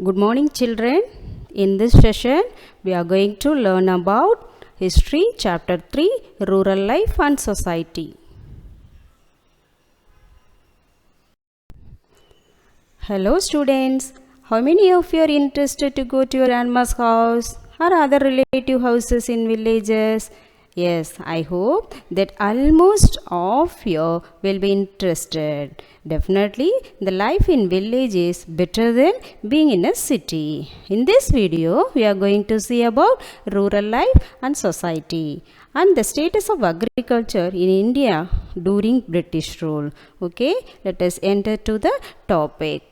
Good morning, children. In this session, we are going to learn about History, Chapter 3, Rural Life and Society. Hello, students. How many of you are interested to go to your grandma's house or other relative houses in villages? Yes, I hope that almost all of you will be interested. Definitely, the life in village is better than being in a city. In this video, we are going to see about rural life and society and the status of agriculture in India during British rule. Okay, let us enter to the topic.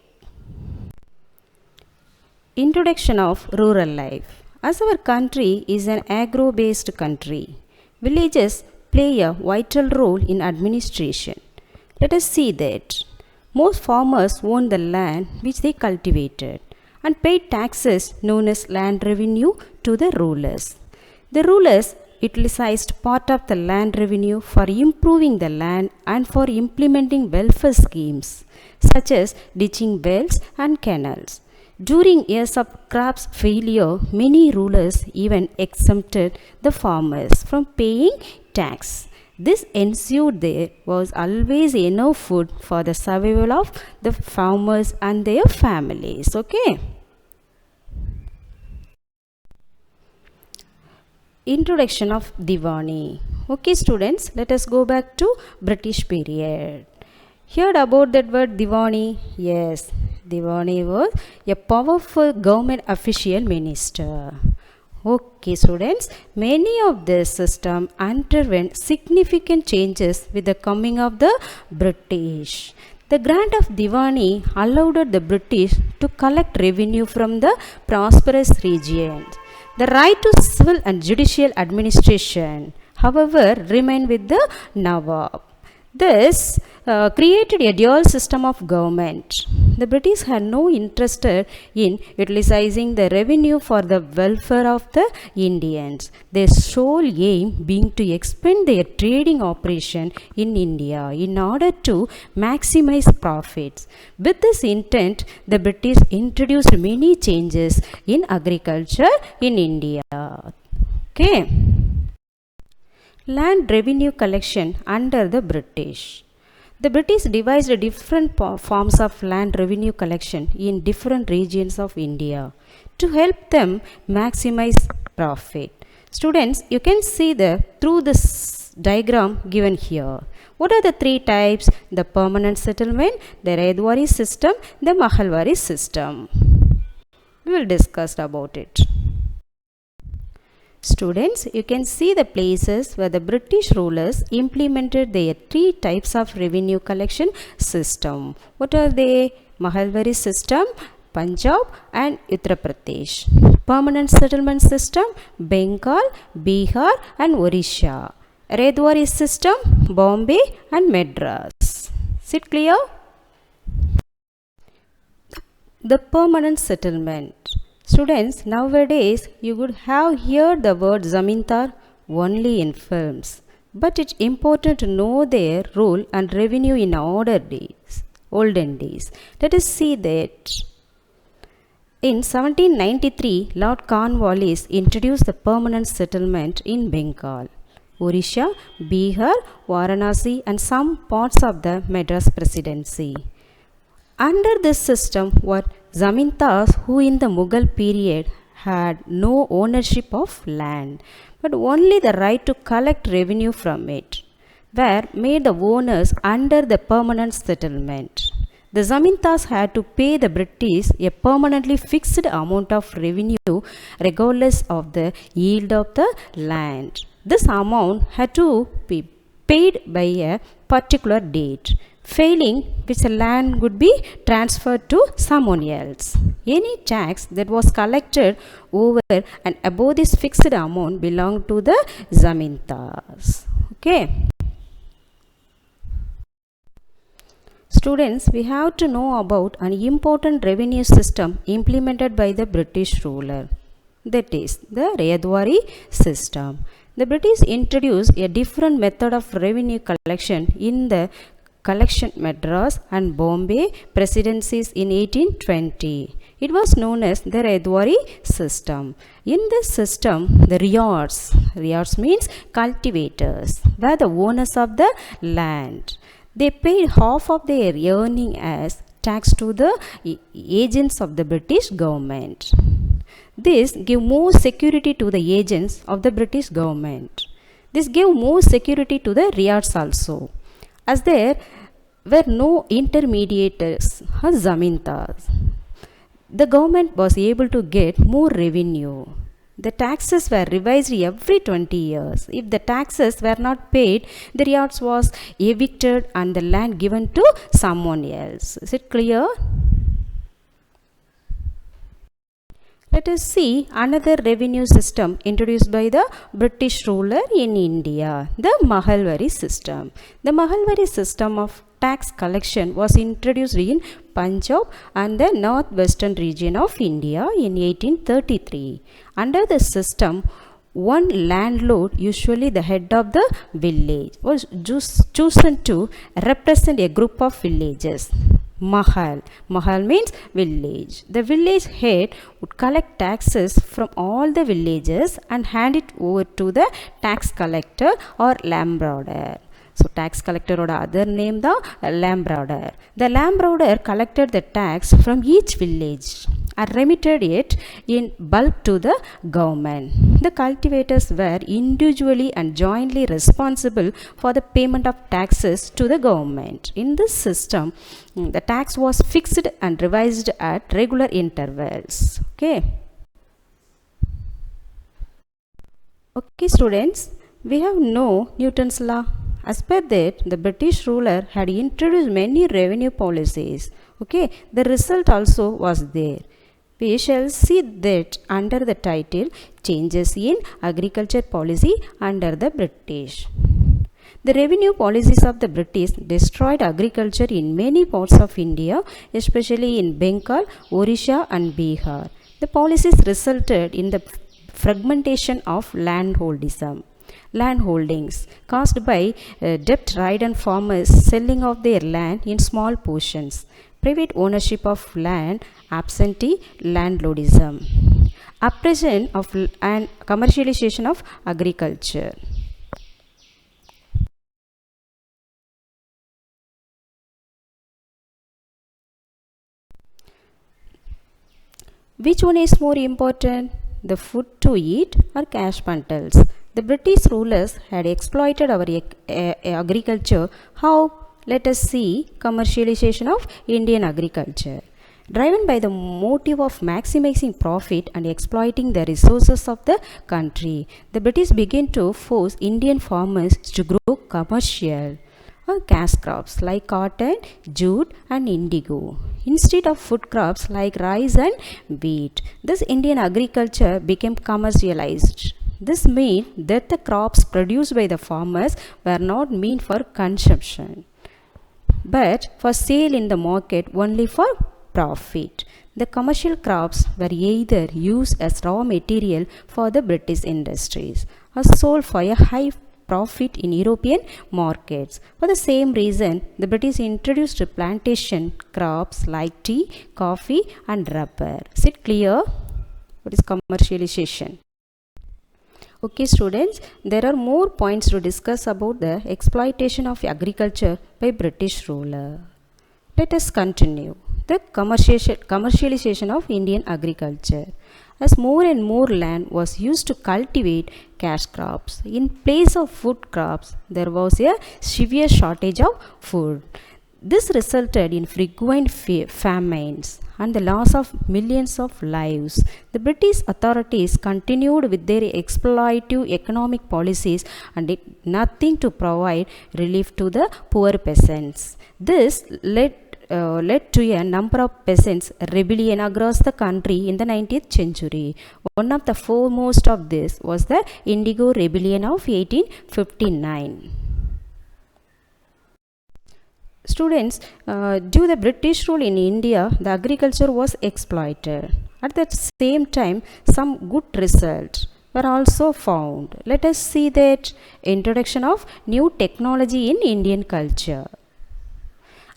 Introduction of rural life. As our country is an agro-based country, villages play a vital role in administration. Let us see that. Most farmers own the land which they cultivated and paid taxes known as land revenue to the rulers. The rulers utilized part of the land revenue for improving the land and for implementing welfare schemes such as ditching wells and canals. During years of crops failure, many rulers even exempted the farmers from paying tax. This ensured there was always enough food for the survival of the farmers and their families. Okay. Introduction of Divani. Okay, students, let us go back to British period. Heard about that word Divani? Yes, Divani was a powerful government official minister. Okay, students, many of this system underwent significant changes with the coming of the British. The grant of Divani allowed the British to collect revenue from the prosperous regions. The right to civil and judicial administration, however, remained with the Nawab. This created a dual system of government. The British had no interest in utilizing the revenue for the welfare of the Indians, their sole aim being to expand their trading operation in India in order to maximize profits. With this intent, the British introduced many changes in agriculture in India. Okay. Land revenue collection under the British. The British devised different forms of land revenue collection in different regions of India to help them maximize profit. Students, you can see through this diagram given here. What are the three types? The permanent settlement, the Divani system, the Mahalvari system. We will discuss about it. Students, you can see the places where the British rulers implemented their three types of revenue collection system. What are they? Mahalvari system, Punjab and Uttar Pradesh. Permanent settlement system, Bengal, Bihar and Orissa. Divani system, Bombay and Madras. Is it clear? The permanent settlement. Students, nowadays you would have heard the word zamindar only in films, but it's important to know their role and revenue in olden days. Let us see that. In 1793, Lord Cornwallis introduced the permanent settlement in Bengal, Orissa, Bihar, Varanasi and some parts of the Madras Presidency. Under this system were zamindars who in the Mughal period had no ownership of land, but only the right to collect revenue from it, were made the owners under the permanent settlement. The zamindars had to pay the British a permanently fixed amount of revenue regardless of the yield of the land. This amount had to be paid by a particular date, failing which the land would be transferred to someone else. Any tax that was collected over and above this fixed amount belonged to the zamindars. Okay. Students, we have to know about an important revenue system implemented by the British ruler. That is the Divani system. The British introduced a different method of revenue collection in the collection Madras and Bombay presidencies in 1820. It was known as the Mahalvari System. In this system, the riyats means cultivators, were the owners of the land. They paid half of their earning as tax to the agents of the British government. This gave more security to the agents of the British government. This gave more security to the riyats also, as there were no intermediaries or zamindars. The government was able to get more revenue. The taxes were revised every 20 years. If the taxes were not paid, the riyats was evicted and the land given to someone else. Is it clear? Let us see another revenue system introduced by the British ruler in India, the Mahalvari System. The Mahalvari System of tax collection was introduced in Punjab and the northwestern region of India in 1833. Under the system, one landlord, usually the head of the village, was chosen to represent a group of villages. Mahal means village. The village head would collect taxes from all the villages and hand it over to the tax collector or lambroder. So tax collector or other name the lambroder. The lambroder collected the tax from each village and remitted it in bulk to the government. The cultivators were individually and jointly responsible for the payment of taxes to the government. In this system, the tax was fixed and revised at regular intervals. Okay, students, we have no Newton's law. As per that, the British ruler had introduced many revenue policies. Okay, the result also was there. We shall see that under the title Changes in Agriculture Policy under the British. The revenue policies of the British destroyed agriculture in many parts of India, especially in Bengal, Orissa and Bihar. The policies resulted in the fragmentation of landholdings caused by debt-ridden farmers selling off their land in small portions, private ownership of land, absentee landlordism, oppression of and commercialization of agriculture. Which one is more important, the food to eat or cash bundles? The British rulers had exploited our agriculture. How? Let us see commercialization of Indian agriculture. Driven by the motive of maximizing profit and exploiting the resources of the country, the British began to force Indian farmers to grow commercial or cash crops like cotton, jute and indigo instead of food crops like rice and wheat. This Indian agriculture became commercialized. This means that the crops produced by the farmers were not meant for consumption, but for sale in the market only for profit. The commercial crops were either used as raw material for the British industries or sold for a high profit in European markets. For the same reason, the British introduced plantation crops like tea, coffee and rubber. Is it clear? What is commercialization? Okay students, there are more points to discuss about the exploitation of agriculture by British ruler. Let us continue. The commercialization of Indian agriculture. As more and more land was used to cultivate cash crops, in place of food crops, there was a severe shortage of food. This resulted in frequent famines and the loss of millions of lives. The British authorities continued with their exploitative economic policies and did nothing to provide relief to the poor peasants. This led to a number of peasants' rebellion across the country in the 19th century. One of the foremost of this was the Indigo Rebellion of 1859. Students, due to the British rule in India, the agriculture was exploited. At the same time, some good results were also found. Let us see that introduction of new technology in Indian culture.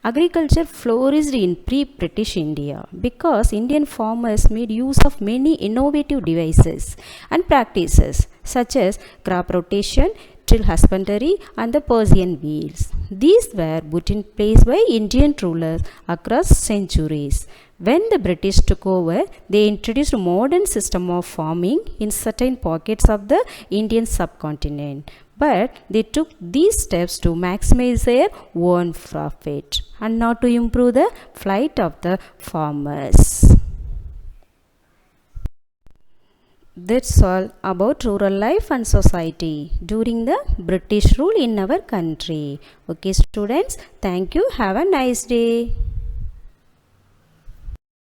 Agriculture flourished in pre-British India because Indian farmers made use of many innovative devices and practices such as crop rotation, till husbandry and the Persian wheels. These were put in place by Indian rulers across centuries. When the British took over, they introduced a modern system of farming in certain pockets of the Indian subcontinent. But they took these steps to maximize their own profit and not to improve the plight of the farmers. That's all about rural life and society during the British rule in our country. Okay, students, thank you. Have a nice day.